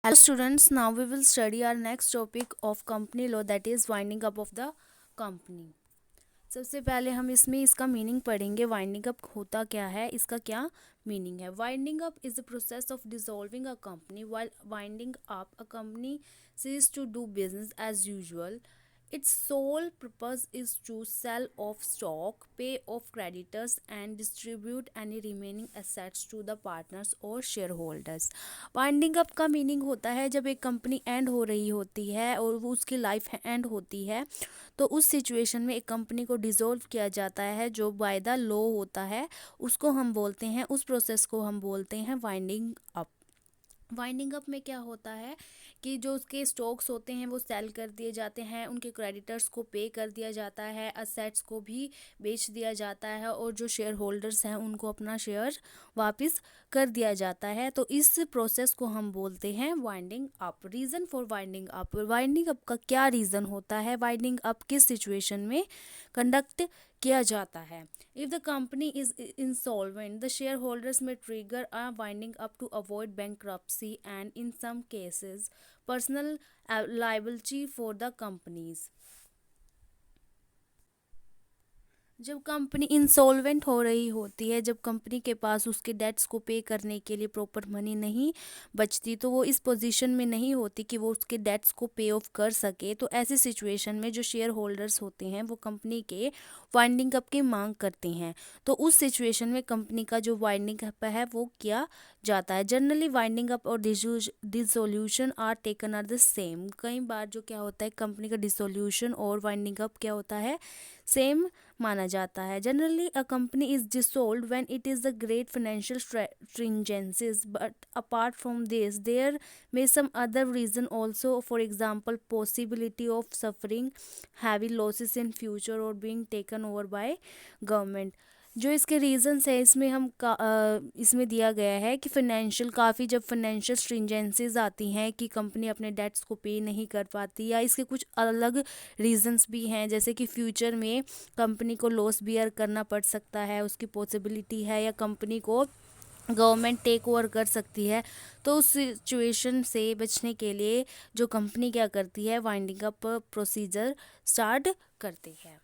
Hello students, now we will study our next topic of company law, that is winding up of the company. सबसे पहले हम इसमें इसका meaning पढ़ेंगे। Winding up होता क्या है, इसका क्या मीनिंग है। Winding up is the process of dissolving a company. While winding up a company cease to do business as usual. Its sole purpose is to sell off stock, pay off creditors, and distribute any remaining assets to the partners or shareholders. Winding up का meaning होता है जब एक company and हो रही होती है और वो उसकी लाइफ एंड होती है, तो उस सिचुएशन में एक कंपनी को डिसॉल्व किया जाता है। जो बाय द लॉ होता है उसको हम बोलते हैं, उस प्रोसेस को हम बोलते हैं वाइंडिंग अप। वाइंडिंग अप में क्या होता है कि जो उसके स्टॉक्स होते हैं वो सेल कर दिए जाते हैं, उनके क्रेडिटर्स को पे कर दिया जाता है, असेट्स को भी बेच दिया जाता है और जो शेयर होल्डर्स हैं उनको अपना शेयर वापस कर दिया जाता है। तो इस प्रोसेस को हम बोलते हैं winding up. Reason for winding up, winding up का क्या रीज़न होता है, वाइंडिंग अप किस सिचुएशन में कंडक्ट किया जाता है। If the company is insolvent, the shareholders may trigger a winding up to avoid bankruptcy and, in some cases, personal liability for the companies. जब कंपनी इंसॉल्वेंट हो रही होती है, जब कंपनी के पास उसके डेट्स को पे करने के लिए प्रॉपर मनी नहीं बचती, तो वो इस पोजीशन में नहीं होती कि वो उसके डेट्स को पे ऑफ कर सके। तो ऐसी सिचुएशन में जो शेयर होल्डर्स होते हैं वो कंपनी के वाइंडिंग अप की मांग करते हैं। तो उस सिचुएशन में कंपनी का जो वाइंडिंग अप है वो किया जाता है। जनरली वाइंडिंग अप और dissolution are taken are the same. कई बार जो क्या होता है, कंपनी का डिसोल्यूशन और वाइंडिंग अप क्या होता है, सेम माना जाता है। Generally a company is dissolved when it is the great financial stringencies, but apart from this there may some other reason also, for example possibility of suffering heavy losses in future or being taken over by government। जो इसके reasons है इसमें इसमें दिया गया है कि financial, काफ़ी जब फाइनेंशियल स्ट्रिंजेंसीज आती हैं कि कंपनी अपने डेट्स को पे नहीं कर पाती, या इसके कुछ अलग रीजंस भी हैं, जैसे कि फ्यूचर में कंपनी को लॉस बियर करना पड़ सकता है, उसकी पॉसिबिलिटी है, या कंपनी को गवर्नमेंट टेक ओवर कर सकती है। तो उस सिचुएशन से बचने के लिए जो कंपनी क्या करती है, वाइंडिंग अप प्रोसीजर स्टार्ट करती है।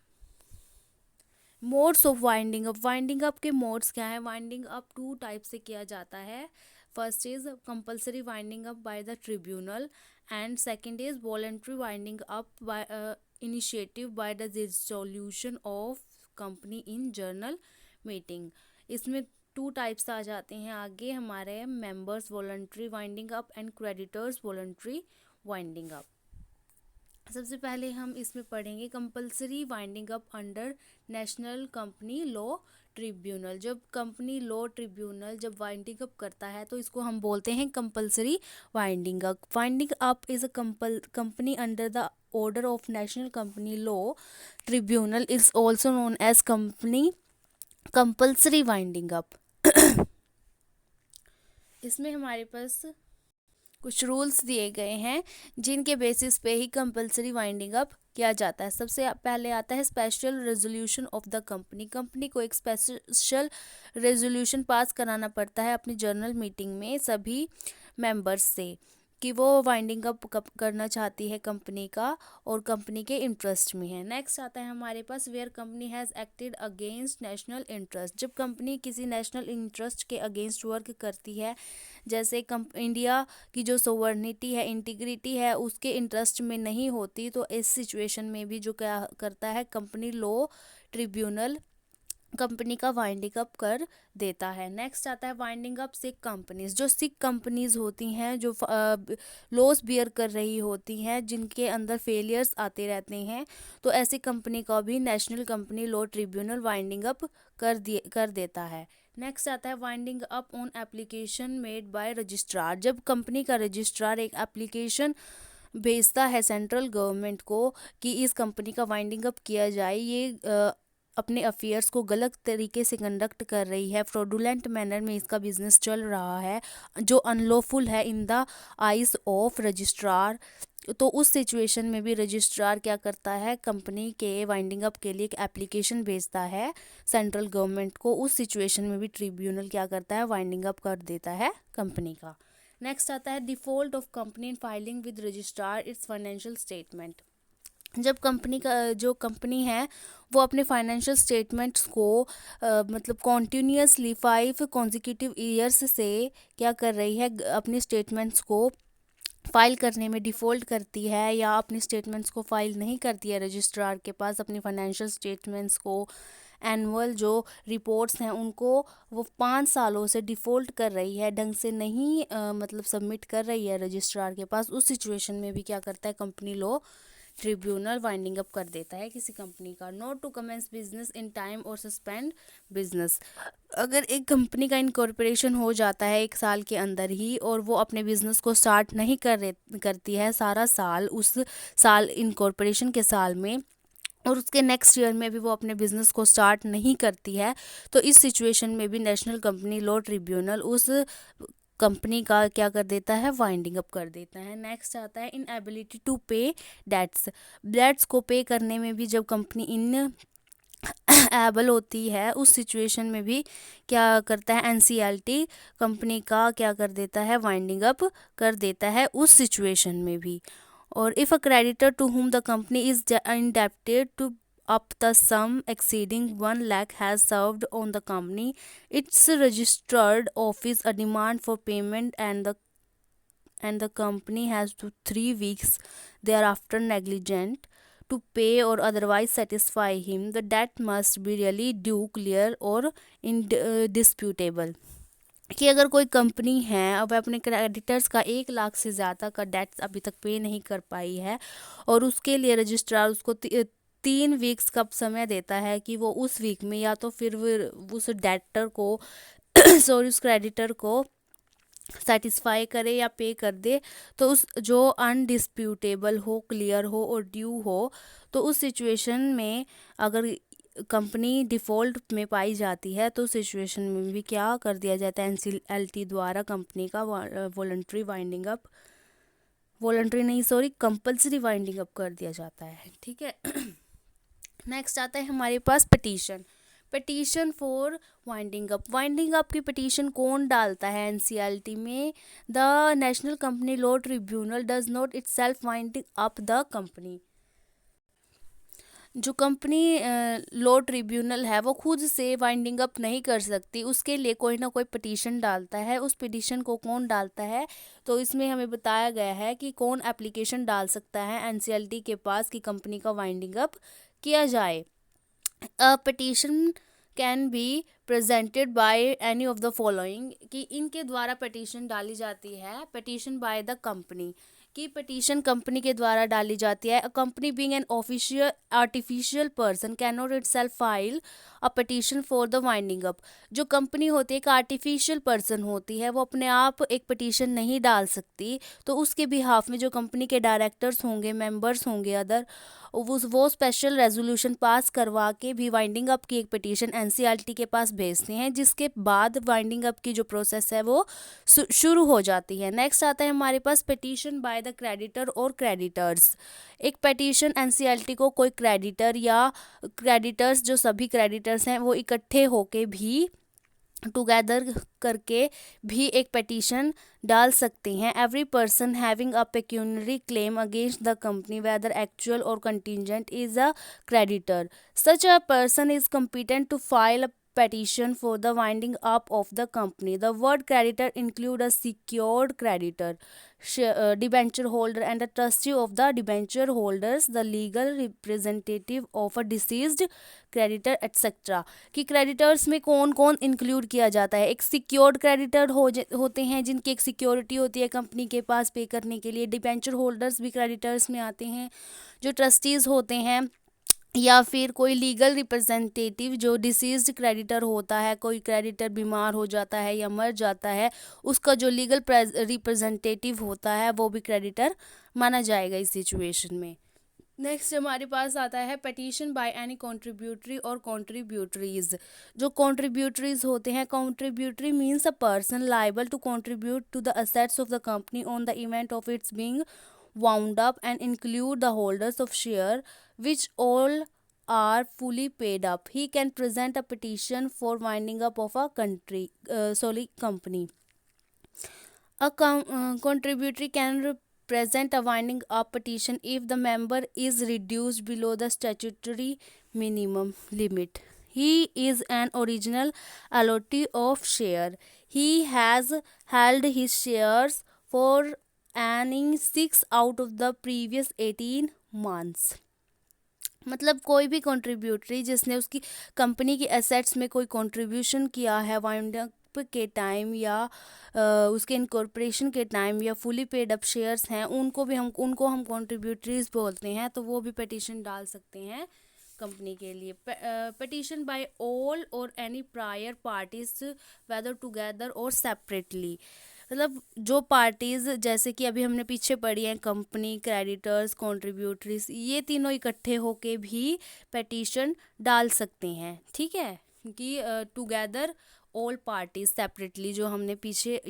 Modes of winding up, winding up के मोड्स क्या है। वाइंडिंग अप टू टाइप से किया जाता है। First is compulsory winding up by the tribunal, and second is voluntary winding up by initiative by the dissolution of company in journal meeting. इसमें two types आ जाते हैं आगे हमारे, members voluntary winding up and creditors voluntary winding up. सबसे पहले हम इसमें पढ़ेंगे compulsory winding up under national company law tribunal. जब कंपनी लॉ ट्रिब्यूनल जब वाइंडिंग अप करता है तो इसको हम बोलते हैं compulsory winding up. Winding up is a company under the order of national company law tribunal is also known as company compulsory winding up. इसमें हमारे पास कुछ रूल्स दिए गए हैं जिनके बेसिस पे ही कंपलसरी वाइंडिंग अप किया जाता है। सबसे पहले आता है special resolution of the company. Company को एक स्पेशल रेजोल्यूशन पास कराना पड़ता है अपनी जर्नल मीटिंग में सभी मेंबर्स से कि वो वाइंडिंग अप करना चाहती है कंपनी का और कंपनी के इंटरेस्ट में है। नेक्स्ट आता है हमारे पास where company has acted against national interest. जब कंपनी किसी नेशनल इंटरेस्ट के अगेंस्ट वर्क करती है, जैसे इंडिया की जो सोवर्निटी है, इंटीग्रिटी है, उसके इंटरेस्ट में नहीं होती, तो इस सिचुएशन में भी जो क्या करता है, कंपनी लॉ ट्रिब्यूनल कंपनी का वाइंडिंग अप कर देता है। नेक्स्ट आता है वाइंडिंग अप सिक कंपनीज। जो सिक कंपनीज होती हैं, जो लॉस बियर कर रही होती हैं, जिनके अंदर फेलियर्स आते रहते हैं, तो ऐसी कंपनी का भी national company law tribunal winding up कर देता है। नेक्स्ट आता है winding up on application made by registrar. जब कंपनी का रजिस्ट्रार एक एप्लीकेशन भेजता है सेंट्रल गवर्नमेंट को कि इस कंपनी का वाइंडिंग अप किया जाए, ये अपने अफेयर्स को गलत तरीके से कंडक्ट कर रही है, फ्रॉडुलेंट मैनर में इसका बिजनेस चल रहा है जो अनलॉफुल है in the eyes of registrar, तो उस सिचुएशन में भी रजिस्ट्रार क्या करता है, कंपनी के वाइंडिंग अप के लिए एक एप्लीकेशन भेजता है सेंट्रल गवर्नमेंट को। उस सिचुएशन में भी ट्रिब्यूनल क्या करता है, वाइंडिंग अप कर देता है कंपनी का। नेक्स्ट आता है default of company in filing with registrar it's financial statement. जब कंपनी का जो कंपनी है वो अपने फाइनेंशियल स्टेटमेंट्स को मतलब कॉन्टीन्यूसली 5 कॉन्जिक्यूटिव ईयर्स से क्या कर रही है, अपने स्टेटमेंट्स को फाइल करने में डिफ़ॉल्ट करती है या अपनी स्टेटमेंट्स को फाइल नहीं करती है रजिस्ट्रार के पास, अपनी फाइनेंशियल स्टेटमेंट्स को, एनुअल जो रिपोर्ट्स हैं उनको वो 5 सालों से डिफ़ॉल्ट कर रही है, ढंग से नहीं मतलब सबमिट कर रही है रजिस्ट्रार के पास, उस सिचुएशन में भी क्या करता है company law tribunal winding up कर देता है किसी कंपनी का। Not to commence business in time और सस्पेंड बिजनेस। अगर एक कंपनी का इनकॉर्पोरेशन हो जाता है 1 साल के अंदर ही और वो अपने बिजनेस को स्टार्ट नहीं करती है सारा साल, उस साल इनकॉर्पोरेशन के साल में, और उसके नेक्स्ट ईयर में भी वो अपने बिजनेस को स्टार्ट नहीं करती है, तो इस सिचुएशन में भी नेशनल कंपनी लॉ ट्रिब्यूनल उस कंपनी का क्या कर देता है, वाइंडिंग अप कर देता है। नेक्स्ट आता है इनएबिलिटी टू पे डेट्स। डेट्स को पे करने में भी जब कंपनी इन एबल होती है उस सिचुएशन में भी क्या करता है, एनसीएलटी कंपनी का क्या कर देता है, वाइंडिंग अप कर देता है उस सिचुएशन में भी। और if a creditor to whom the company is indebted to up the sum exceeding 1 lakh has served on the company, its registered office a demand for payment and the company has to 3 weeks thereafter negligent to pay or otherwise satisfy him, the debt must be really due, clear or indisputable। कि अगर कोई company है अब अपने creditors का 1 लाख से ज़्यादा का डेट अभी तक पे नहीं कर पाई है और उसके लिए रजिस्ट्रार उसको 3 वीक्स का समय देता है कि वो उस वीक में या तो फिर वो उस डेटर को सॉरी उस क्रेडिटर को सेटिस्फाई करे या पे कर दे, तो उस जो अनडिस्प्यूटेबल हो, क्लियर हो और ड्यू हो, तो उस सिचुएशन में अगर कंपनी डिफ़ॉल्ट में पाई जाती है तो सिचुएशन में भी क्या कर दिया जाता है, एनसीएलटी द्वारा कंपनी का वॉलंटरी वाइंडिंग अप, वॉलंटरी नहीं सॉरी कंपल्सरी वाइंडिंग अप कर दिया जाता है। ठीक है। नेक्स्ट आता है हमारे पास petition. Petition for winding up. Winding up की पिटीशन कौन डालता है एनसीएलटी में? The national company law tribunal does not itself winding up the company. जो कंपनी लॉ ट्रिब्यूनल है वो खुद से वाइंडिंग अप नहीं कर सकती, उसके लिए कोई ना कोई पिटीशन डालता है। उस पिटीशन को कौन डालता है? तो इसमें हमें बताया गया है कि कौन एप्लीकेशन डाल सकता है एनसीएलटी के पास कि कंपनी का वाइंडिंग अप किया जाए। A petition can be presented by any of the following, कि इनके द्वारा पिटीशन डाली जाती है। पिटीशन बाय द कंपनी, की पिटीशन कंपनी के द्वारा डाली जाती है। A company being an official artificial person can not itself file a petition for the winding up. जो कंपनी होती है एक आर्टिफिशियल पर्सन होती है, वो अपने आप एक पिटीशन नहीं डाल सकती, तो उसके बिहाफ में जो कंपनी के डायरेक्टर्स होंगे, मेंबर्स होंगे अदर, वो स्पेशल रेजोल्यूशन पास करवा के भी वाइंडिंग अप की एक पिटीशन एनसीएलटी के पास भेजते हैं, जिसके बाद वाइंडिंग अप की जो प्रोसेस है वो शुरू हो जाती है। नेक्स्ट आता है हमारे पास पिटीशन बाय द क्रेडिटर और क्रेडिटर्स। एक पिटीशन एनसीएलटी को कोई क्रेडिटर या क्रेडिटर्स, जो सभी क्रेडिटर्स हैं वो इकट्ठे होके भी टुगेदर करके भी एक पिटीशन डाल सकते हैं। Every person having a pecuniary claim against the company whether actual or contingent is a creditor. Such a person is competent to file a petition for the winding up of the company. The word creditor include a secured creditor, debenture holder and the trustee of the debenture holders, the legal representative of a deceased creditor etc. कि creditors में कौन कौन include किया जाता है? एक secured creditor होते हैं जिनकी एक सिक्योरिटी होती है कंपनी के पास पे करने के लिए। डिबेंचर होल्डर्स भी क्रेडिटर्स में आते हैं। जो ट्रस्टीज़ होते हैं या फिर कोई लीगल रिप्रेजेंटेटिव, जो डिसीज्ड क्रेडिटर होता है, कोई क्रेडिटर बीमार हो जाता है या मर जाता है, उसका जो लीगल रिप्रेजेंटेटिव होता है वो भी क्रेडिटर माना जाएगा इस सिचुएशन में। नेक्स्ट हमारे पास आता है पिटीशन बाय एनी कॉन्ट्रीब्यूटरी और कॉन्ट्रीब्यूटरीज। जो कॉन्ट्रीब्यूटरीज होते हैं, contributory means a person liable to contribute to the assets of the company on the event of its being wound up and include the holders of share which all are fully paid up. He can present a petition for winding up of a company. A contributory can present a winding up petition if the member is reduced below the statutory minimum limit. He is an original allottee of share. He has held his shares for any 6 out of the previous 18 months. मतलब कोई भी contributory जिसने उसकी company की assets में कोई contribution किया है वाइंड अप के टाइम या उसके इनकॉर्पोरेशन के टाइम या फुली पेड अप शेयर्स हैं, उनको हम कंट्रीब्यूटरीज बोलते हैं, तो वो भी पिटीशन डाल सकते हैं कंपनी के लिए. पिटीशन बाय ऑल और any prior parties whether together और सेपरेटली. मतलब जो पार्टीज जैसे कि अभी हमने पीछे पढ़ी हैं, कंपनी, क्रेडिटर्स, कंट्रीब्यूटरीज, ये तीनों इकट्ठे होके भी पिटीशन डाल सकते हैं. ठीक है, कि टुगेदर ऑल पार्टीज सेपरेटली जो हमने पीछे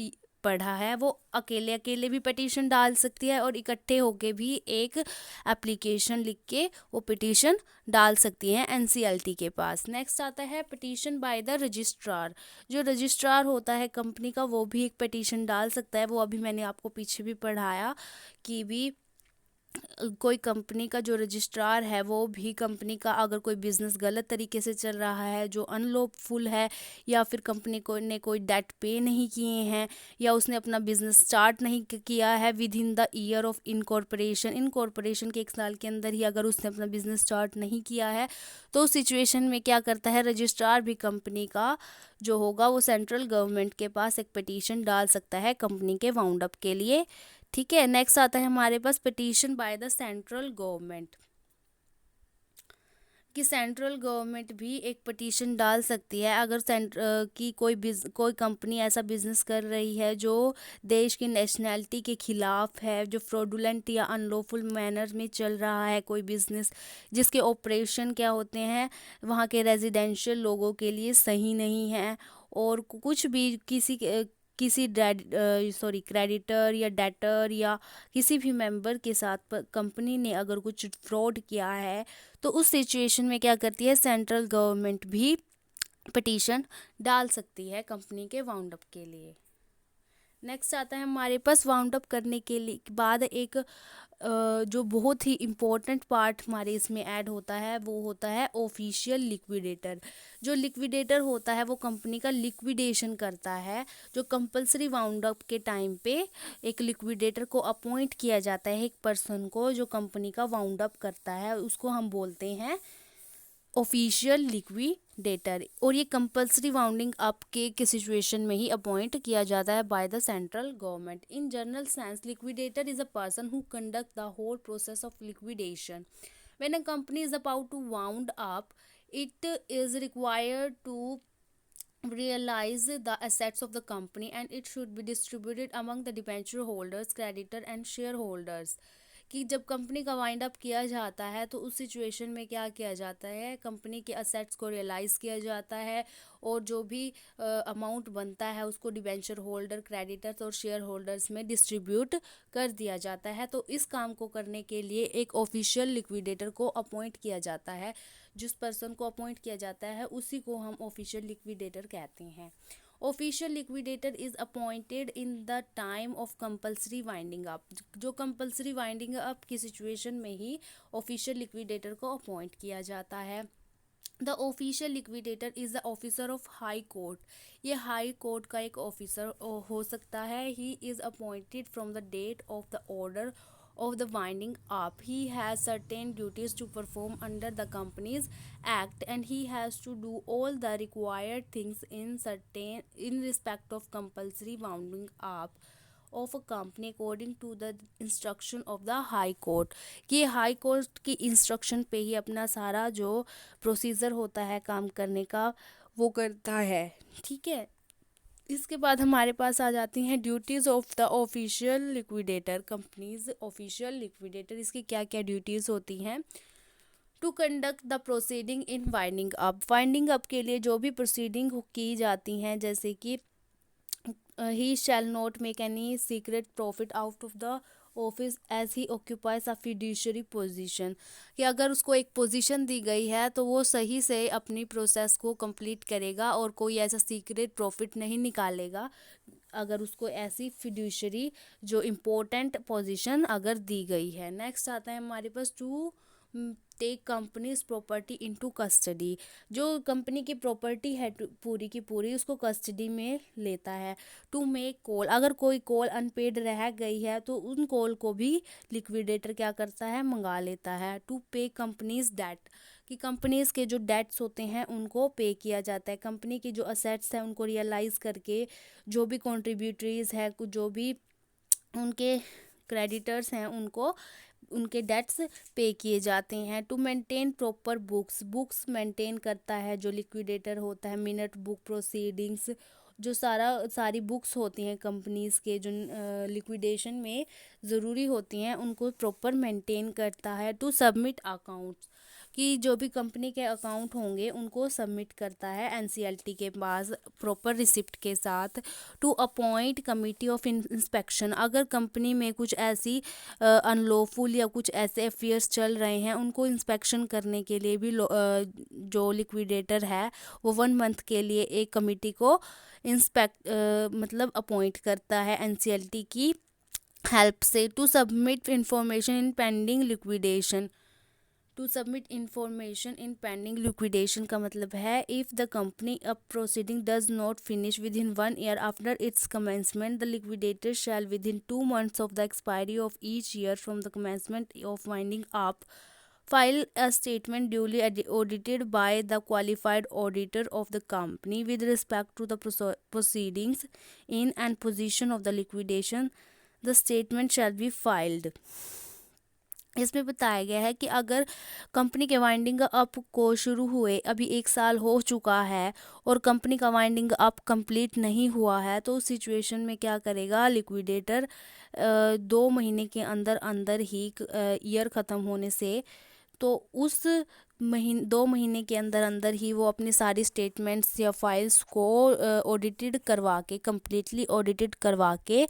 पढ़ा है वो अकेले अकेले भी पिटीशन डाल सकती है और इकट्ठे होके भी एक एप्लीकेशन लिख के वो पिटीशन डाल सकती हैं एनसीएलटी के पास. नेक्स्ट आता है पिटीशन बाय द रजिस्ट्रार. जो रजिस्ट्रार होता है कंपनी का वो भी एक पिटीशन डाल सकता है. वो अभी मैंने आपको पीछे भी पढ़ाया कि भी कोई कंपनी का जो रजिस्ट्रार है वो भी कंपनी का अगर कोई बिज़नेस गलत तरीके से चल रहा है, जो अनलॉफुल है, या फिर कंपनी को ने कोई डेट पे नहीं किए हैं, या उसने अपना बिज़नेस स्टार्ट नहीं किया है with in the year of incorporation के 1 साल के अंदर ही अगर उसने अपना बिज़नेस स्टार्ट नहीं किया है, तो उस सिचुएशन में क्या करता है रजिस्ट्रार भी कंपनी का जो होगा वो सेंट्रल गवर्नमेंट के पास एक पिटीशन डाल सकता है कंपनी के वाउंड अप के लिए. ठीक है, नेक्स्ट आता है हमारे पास petition by the central government. कि सेंट्रल गवर्नमेंट भी एक पिटीशन डाल सकती है अगर की कोई कंपनी ऐसा बिजनेस कर रही है जो देश की नेशनैलिटी के खिलाफ है, जो फ्रॉडुलेंट या अनलॉफुल मैनर में चल रहा है, कोई बिजनेस जिसके ऑपरेशन क्या होते हैं वहाँ के रेजिडेंशियल लोगों के लिए सही नहीं है, और कुछ भी किसी क्रेडिटर या डेटर या किसी भी मेंबर के साथ कंपनी ने अगर कुछ फ्रॉड किया है, तो उस सिचुएशन में क्या करती है सेंट्रल गवर्नमेंट भी पिटीशन डाल सकती है कंपनी के वाउंड अप के लिए. नेक्स्ट आता है हमारे पास वाउंड अप करने के लिए बाद एक जो बहुत ही इम्पोर्टेंट पार्ट हमारे इसमें ऐड होता है वो होता है ऑफिशियल लिक्विडेटर. जो लिक्विडेटर होता है वो कंपनी का लिक्विडेशन करता है. जो कंपलसरी वाउंड अप के टाइम पे एक लिक्विडेटर को अपॉइंट किया जाता है, एक पर्सन को जो कंपनी का वाउंड अप करता है, उसको हम बोलते हैं ऑफिशियल लिक्विडेटर. और ये कंपलसरी वाउंडिंग अप के सिचुएशन में ही अपॉइंट किया जाता है by the central government. In general sense liquidator is a person who conduct the whole process of liquidation. When a company is about to wound up, it is required to realize the assets of the company and it should be distributed among the debenture holders, creditor and shareholders. कि जब company का wind up किया जाता है तो उस situation में क्या किया जाता है, कंपनी के असेट्स को रियलाइज़ किया जाता है और जो भी अमाउंट बनता है उसको डिबेंचर होल्डर, क्रेडिटर्स और शेयर होल्डर्स में डिस्ट्रीब्यूट कर दिया जाता है. तो इस काम को करने के लिए एक ऑफिशियल लिक्विडेटर को अपॉइंट किया जाता है. जिस पर्सन को अपॉइंट किया जाता है उसी को हम ऑफिशियल लिक्विडेटर कहते हैं. Official liquidator is appointed in the time of compulsory winding up. जो कंपलसरी वाइंडिंग अप की सिचुएशन में ही ऑफिशियल लिक्विडेटर को अपॉइंट किया जाता है. The official liquidator is the officer of high court. ये हाई कोर्ट का एक ऑफिसर हो सकता है. He is appointed from the date of the order of the winding up. He has certain duties to perform under the Companies Act and he has to do all the required things in respect of compulsory winding up of a company according to the instruction of the high court. कि high court की instruction पे ही अपना सारा जो procedure होता है काम करने का वो करता है. ठीक है, इसके बाद हमारे पास आ जाती हैं duties of the official liquidator. Company's official liquidator इसकी क्या क्या ड्यूटीज़ होती हैं. To conduct the proceeding in winding up. Winding up के लिए जो भी प्रोसीडिंग की जाती हैं, जैसे कि he shall not make any secret profit out of the office as he occupies a fiduciary position. कि अगर उसको एक पोजीशन दी गई है तो वो सही से अपनी प्रोसेस को कंप्लीट करेगा और कोई ऐसा सीक्रेट प्रॉफिट नहीं निकालेगा अगर उसको ऐसी फिड्यूशरी जो इम्पोर्टेंट पोजीशन अगर दी गई है। नेक्स्ट आता है हमारे पास to take company's property into custody. जो कंपनी की प्रॉपर्टी है पूरी की पूरी उसको कस्टडी में लेता है। टू मेक कॉल, अगर कोई कॉल अनपेड रह गई है तो उन कॉल को भी लिक्विडेटर क्या करता है, मंगा लेता है। टू पे कंपनीज डेट, कि कंपनीज के जो डेट्स होते हैं उनको पे किया जाता है। कंपनी की जो असेट्स हैं उनको रियलाइज़ करके जो भी कॉन्ट्रीब्यूटरीज है, जो भी उनके क्रेडिटर्स हैं उनको उनके डेट्स पे किए जाते हैं। To maintain proper books, books maintain करता है जो लिक्विडेटर होता है। मिनट बुक प्रोसीडिंग्स, जो सारी बुक्स होती हैं कंपनीज़ के जो लिक्विडेशन में ज़रूरी होती हैं उनको प्रॉपर मेंटेन करता है। टू सबमिट अकाउंट्स, कि जो भी कंपनी के अकाउंट होंगे उनको सबमिट करता है एनसीएलटी के पास प्रॉपर रिसिप्ट के साथ। To appoint committee of inspection, अगर कंपनी में कुछ ऐसी अनलॉफुल या कुछ ऐसे अफेयर्स चल रहे हैं उनको इंस्पेक्शन करने के लिए भी जो लिक्विडेटर है वो 1 मंथ के लिए एक कमिटी को मतलब अपॉइंट करता है एनसीएलटी की हेल्प से। To submit information in pending liquidation, to submit information in pending liquidation का मतलब है if the company a proceeding does not finish within 1 year after its commencement the liquidator shall within 2 months of the expiry of each year from the commencement of winding up file a statement duly audited by the qualified auditor of the company with respect to the proceedings in and position of the liquidation. The statement shall be filed. इसमें बताया गया है कि अगर company के winding up को शुरू हुए अभी 1 साल हो चुका है और कंपनी का वाइंडिंग अप कंप्लीट नहीं हुआ है तो उस सिचुएशन में क्या करेगा लिक्विडेटर 2 महीने के अंदर अंदर ही ईयर ख़त्म होने से तो उस 2 महीने के अंदर अंदर ही वो अपनी सारी स्टेटमेंट्स या फाइल्स को ऑडिटेड करवा के कम्प्लीटली ऑडिटेड करवा के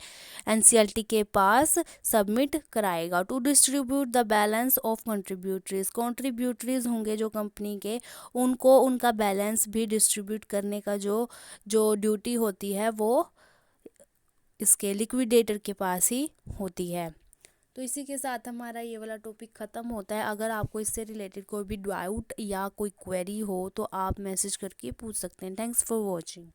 एनसीएलटी के पास सबमिट कराएगा। To distribute the balance of contributories होंगे जो कंपनी के, उनको उनका बैलेंस भी डिस्ट्रीब्यूट करने का जो ड्यूटी होती है वो इसके लिक्विडेटर के पास ही होती है। तो इसी के साथ हमारा ये वाला टॉपिक ख़त्म होता है। अगर आपको इससे रिलेटेड कोई भी डाउट या कोई क्वेरी हो तो आप मैसेज करके पूछ सकते हैं। Thanks for watching.